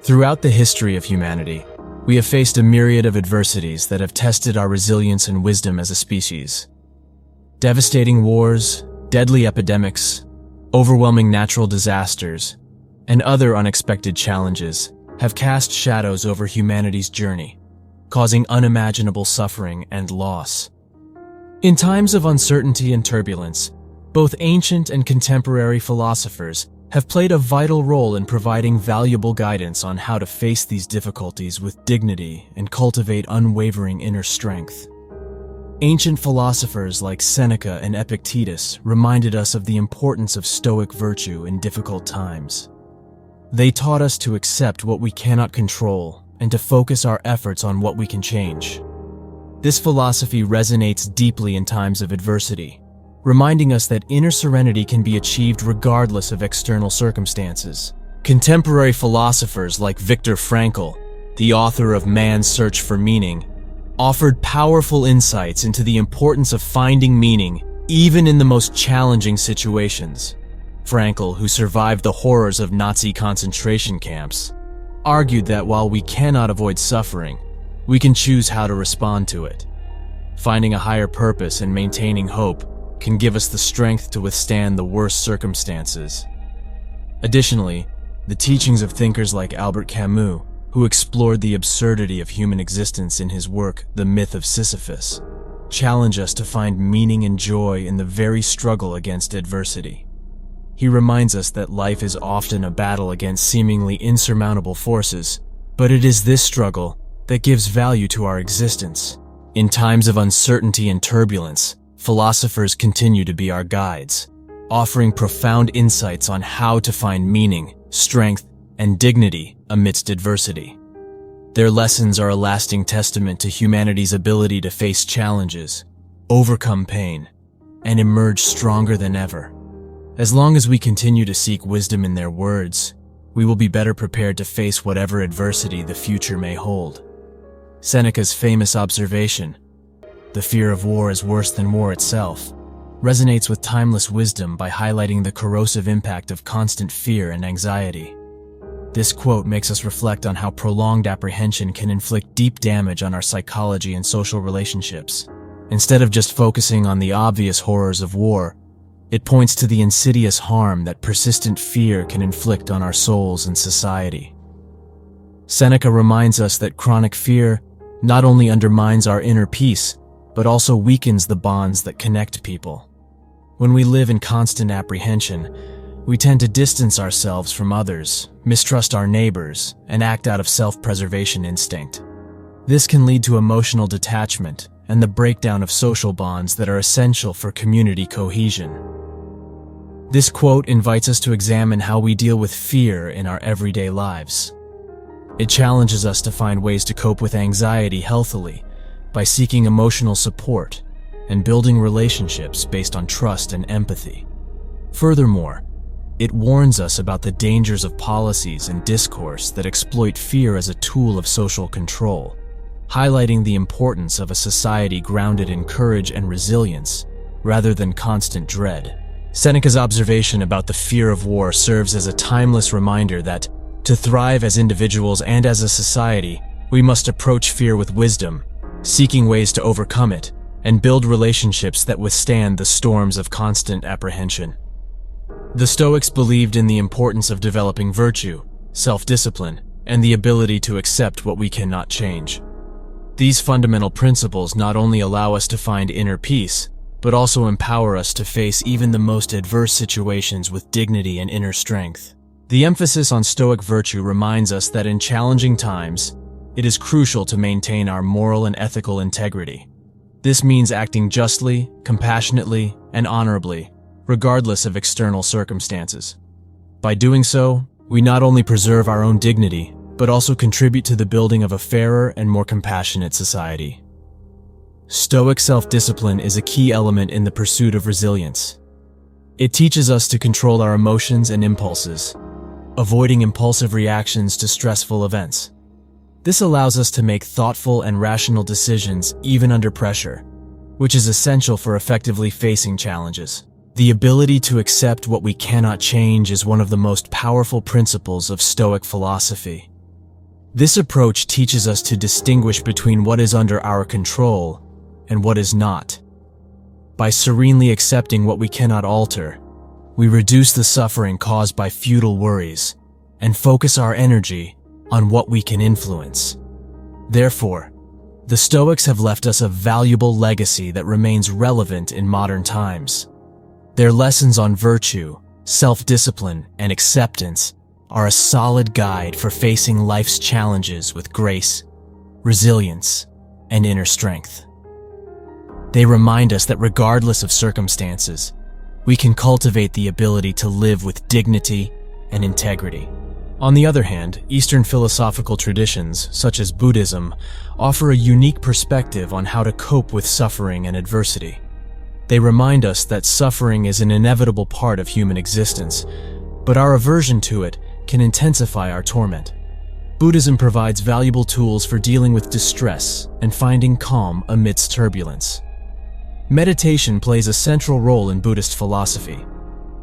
Throughout the history of humanity, we have faced a myriad of adversities that have tested our resilience and wisdom as a species. Devastating wars, deadly epidemics, overwhelming natural disasters, and other unexpected challenges have cast shadows over humanity's journey, causing unimaginable suffering and loss. In times of uncertainty and turbulence, both ancient and contemporary philosophers have played a vital role in providing valuable guidance on how to face these difficulties with dignity and cultivate unwavering inner strength. Ancient philosophers like Seneca and Epictetus reminded us of the importance of Stoic virtue in difficult times. They taught us to accept what we cannot control and to focus our efforts on what we can change. This philosophy resonates deeply in times of adversity, reminding us that inner serenity can be achieved regardless of external circumstances. Contemporary philosophers like Viktor Frankl, the author of Man's Search for Meaning, offered powerful insights into the importance of finding meaning even in the most challenging situations. Frankl, who survived the horrors of Nazi concentration camps, argued that while we cannot avoid suffering, we can choose how to respond to it. Finding a higher purpose and maintaining hope can give us the strength to withstand the worst circumstances. Additionally, the teachings of thinkers like Albert Camus, who explored the absurdity of human existence in his work, The Myth of Sisyphus, challenge us to find meaning and joy in the very struggle against adversity. He reminds us that life is often a battle against seemingly insurmountable forces, but it is this struggle that gives value to our existence. In times of uncertainty and turbulence, philosophers continue to be our guides, offering profound insights on how to find meaning, strength, and dignity amidst adversity. Their lessons are a lasting testament to humanity's ability to face challenges, overcome pain, and emerge stronger than ever. As long as we continue to seek wisdom in their words, we will be better prepared to face whatever adversity the future may hold. Seneca's famous observation, "The fear of war is worse than war itself," resonates with timeless wisdom by highlighting the corrosive impact of constant fear and anxiety. This quote makes us reflect on how prolonged apprehension can inflict deep damage on our psychology and social relationships. Instead of just focusing on the obvious horrors of war, it points to the insidious harm that persistent fear can inflict on our souls and society. Seneca reminds us that chronic fear not only undermines our inner peace, but also weakens the bonds that connect people. When we live in constant apprehension, we tend to distance ourselves from others, mistrust our neighbors, and act out of self-preservation instinct. This can lead to emotional detachment and the breakdown of social bonds that are essential for community cohesion. This quote invites us to examine how we deal with fear in our everyday lives. It challenges us to find ways to cope with anxiety healthily by seeking emotional support and building relationships based on trust and empathy. Furthermore, it warns us about the dangers of policies and discourse that exploit fear as a tool of social control, highlighting the importance of a society grounded in courage and resilience rather than constant dread. Seneca's observation about the fear of war serves as a timeless reminder that, to thrive as individuals and as a society, we must approach fear with wisdom, seeking ways to overcome it, and build relationships that withstand the storms of constant apprehension. The Stoics believed in the importance of developing virtue, self-discipline, and the ability to accept what we cannot change. These fundamental principles not only allow us to find inner peace, but also empower us to face even the most adverse situations with dignity and inner strength. The emphasis on Stoic virtue reminds us that in challenging times, it is crucial to maintain our moral and ethical integrity. This means acting justly, compassionately, and honorably, regardless of external circumstances. By doing so, we not only preserve our own dignity, but also contribute to the building of a fairer and more compassionate society. Stoic self-discipline is a key element in the pursuit of resilience. It teaches us to control our emotions and impulses, avoiding impulsive reactions to stressful events. This allows us to make thoughtful and rational decisions even under pressure, which is essential for effectively facing challenges. The ability to accept what we cannot change is one of the most powerful principles of Stoic philosophy. This approach teaches us to distinguish between what is under our control and what is not. By serenely accepting what we cannot alter, we reduce the suffering caused by futile worries and focus our energy on what we can influence. Therefore, the Stoics have left us a valuable legacy that remains relevant in modern times. Their lessons on virtue, self-discipline, and acceptance are a solid guide for facing life's challenges with grace, resilience, and inner strength. They remind us that regardless of circumstances, we can cultivate the ability to live with dignity and integrity. On the other hand, Eastern philosophical traditions, such as Buddhism, offer a unique perspective on how to cope with suffering and adversity. They remind us that suffering is an inevitable part of human existence, but our aversion to it can intensify our torment. Buddhism provides valuable tools for dealing with distress and finding calm amidst turbulence. Meditation plays a central role in Buddhist philosophy.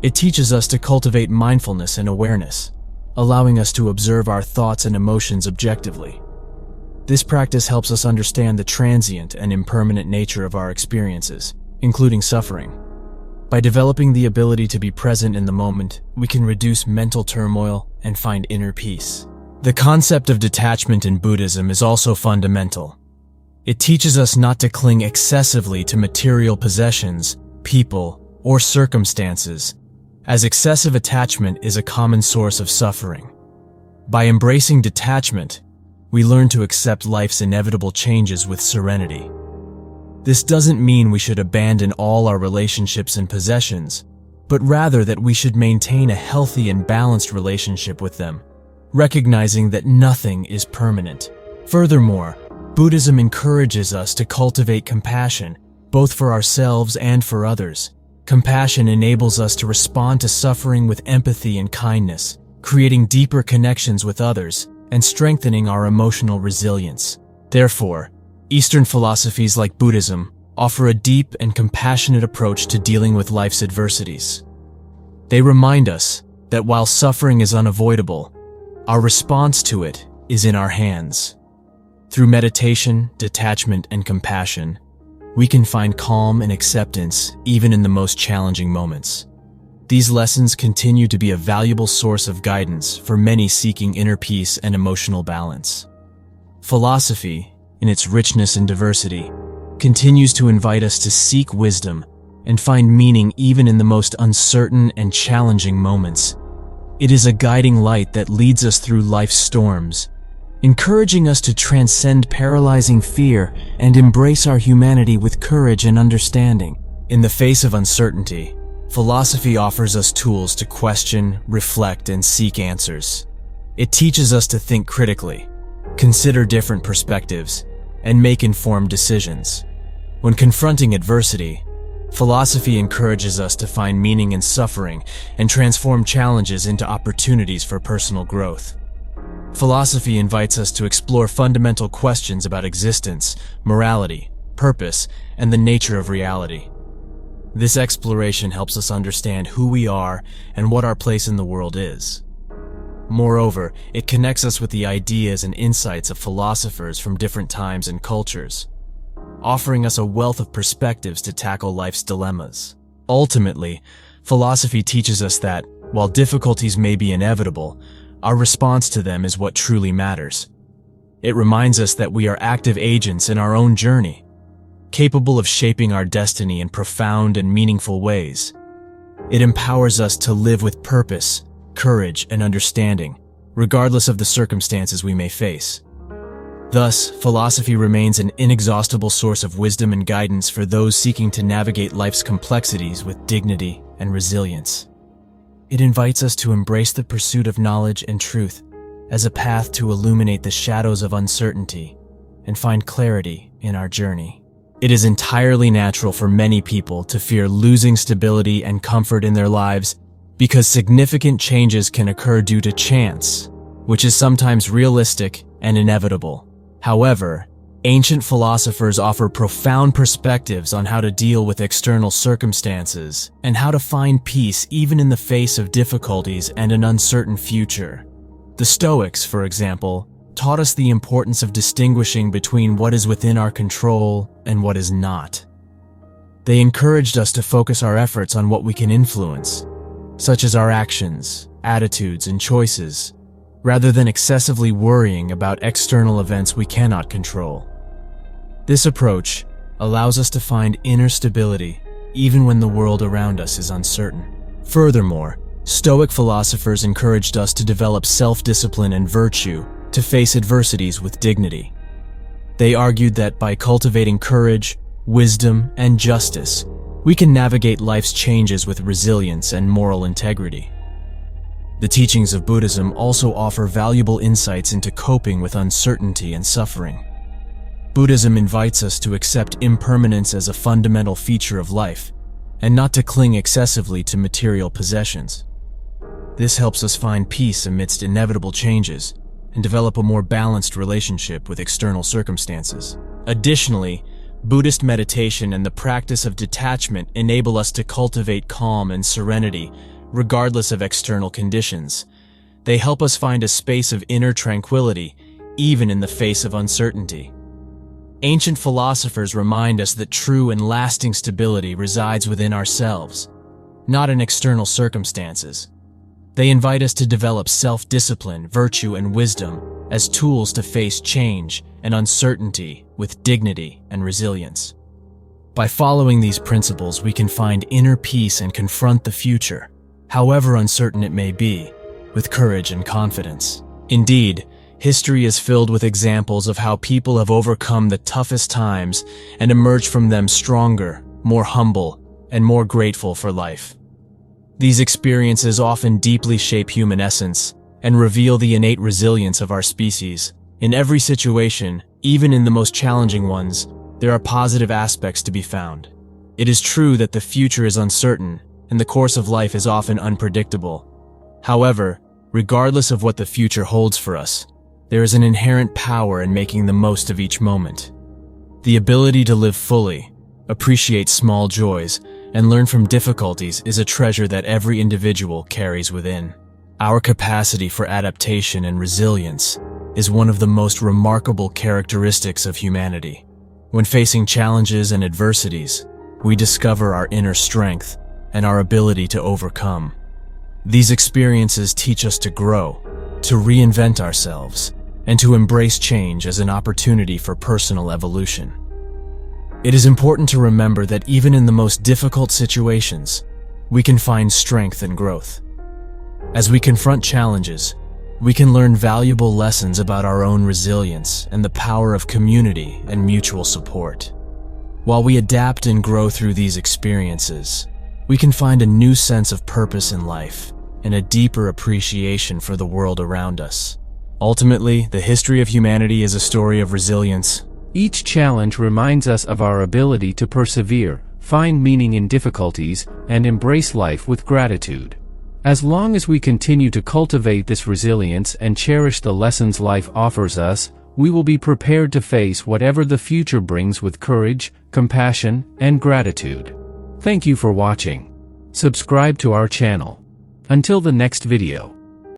It teaches us to cultivate mindfulness and awareness, allowing us to observe our thoughts and emotions objectively. This practice helps us understand the transient and impermanent nature of our experiences, including suffering. By developing the ability to be present in the moment, we can reduce mental turmoil and find inner peace. The concept of detachment in Buddhism is also fundamental. It teaches us not to cling excessively to material possessions, people, or circumstances, as excessive attachment is a common source of suffering. By embracing detachment, we learn to accept life's inevitable changes with serenity. This doesn't mean we should abandon all our relationships and possessions, but rather that we should maintain a healthy and balanced relationship with them, recognizing that nothing is permanent. Furthermore, Buddhism encourages us to cultivate compassion, both for ourselves and for others. Compassion enables us to respond to suffering with empathy and kindness, creating deeper connections with others and strengthening our emotional resilience. Therefore, Eastern philosophies like Buddhism offer a deep and compassionate approach to dealing with life's adversities. They remind us that while suffering is unavoidable, our response to it is in our hands. Through meditation, detachment, and compassion, we can find calm and acceptance even in the most challenging moments. These lessons continue to be a valuable source of guidance for many seeking inner peace and emotional balance. Philosophy, in its richness and diversity, continues to invite us to seek wisdom and find meaning even in the most uncertain and challenging moments. It is a guiding light that leads us through life's storms, encouraging us to transcend paralyzing fear and embrace our humanity with courage and understanding. In the face of uncertainty, philosophy offers us tools to question, reflect, and seek answers. It teaches us to think critically, consider different perspectives, and make informed decisions. When confronting adversity, philosophy encourages us to find meaning in suffering and transform challenges into opportunities for personal growth. Philosophy invites us to explore fundamental questions about existence, morality, purpose, and the nature of reality. This exploration helps us understand who we are and what our place in the world is. Moreover, it connects us with the ideas and insights of philosophers from different times and cultures, offering us a wealth of perspectives to tackle life's dilemmas. Ultimately, philosophy teaches us that, while difficulties may be inevitable, our response to them is what truly matters. It reminds us that we are active agents in our own journey, capable of shaping our destiny in profound and meaningful ways. It empowers us to live with purpose, courage, and understanding, regardless of the circumstances we may face. Thus, philosophy remains an inexhaustible source of wisdom and guidance for those seeking to navigate life's complexities with dignity and resilience. It invites us to embrace the pursuit of knowledge and truth as a path to illuminate the shadows of uncertainty and find clarity in our journey. It is entirely natural for many people to fear losing stability and comfort in their lives because significant changes can occur due to chance, which is sometimes realistic and inevitable. However, ancient philosophers offer profound perspectives on how to deal with external circumstances and how to find peace even in the face of difficulties and an uncertain future. The Stoics, for example, taught us the importance of distinguishing between what is within our control and what is not. They encouraged us to focus our efforts on what we can influence, such as our actions, attitudes, and choices, rather than excessively worrying about external events we cannot control. This approach allows us to find inner stability even when the world around us is uncertain. Furthermore, Stoic philosophers encouraged us to develop self-discipline and virtue to face adversities with dignity. They argued that by cultivating courage, wisdom, and justice, we can navigate life's changes with resilience and moral integrity. The teachings of Buddhism also offer valuable insights into coping with uncertainty and suffering. Buddhism invites us to accept impermanence as a fundamental feature of life, and not to cling excessively to material possessions. This helps us find peace amidst inevitable changes and develop a more balanced relationship with external circumstances. Additionally, Buddhist meditation and the practice of detachment enable us to cultivate calm and serenity regardless of external conditions. They help us find a space of inner tranquility even in the face of uncertainty. Ancient philosophers remind us that true and lasting stability resides within ourselves, not in external circumstances. They invite us to develop self-discipline, virtue, and wisdom as tools to face change and uncertainty with dignity and resilience. By following these principles, we can find inner peace and confront the future, however uncertain it may be, with courage and confidence. Indeed, history is filled with examples of how people have overcome the toughest times and emerged from them stronger, more humble, and more grateful for life. These experiences often deeply shape human essence and reveal the innate resilience of our species. In every situation, even in the most challenging ones, there are positive aspects to be found. It is true that the future is uncertain and the course of life is often unpredictable. However, regardless of what the future holds for us, there is an inherent power in making the most of each moment. The ability to live fully, appreciate small joys, and learn from difficulties is a treasure that every individual carries within. Our capacity for adaptation and resilience is one of the most remarkable characteristics of humanity. When facing challenges and adversities, we discover our inner strength and our ability to overcome. These experiences teach us to grow, to reinvent ourselves, and to embrace change as an opportunity for personal evolution. It is important to remember that even in the most difficult situations, we can find strength and growth. As we confront challenges, we can learn valuable lessons about our own resilience and the power of community and mutual support. While we adapt and grow through these experiences, we can find a new sense of purpose in life and a deeper appreciation for the world around us. Ultimately, the history of humanity is a story of resilience. Each challenge reminds us of our ability to persevere, find meaning in difficulties, and embrace life with gratitude. As long as we continue to cultivate this resilience and cherish the lessons life offers us, we will be prepared to face whatever the future brings with courage, compassion, and gratitude. Thank you for watching. Subscribe to our channel. Until the next video.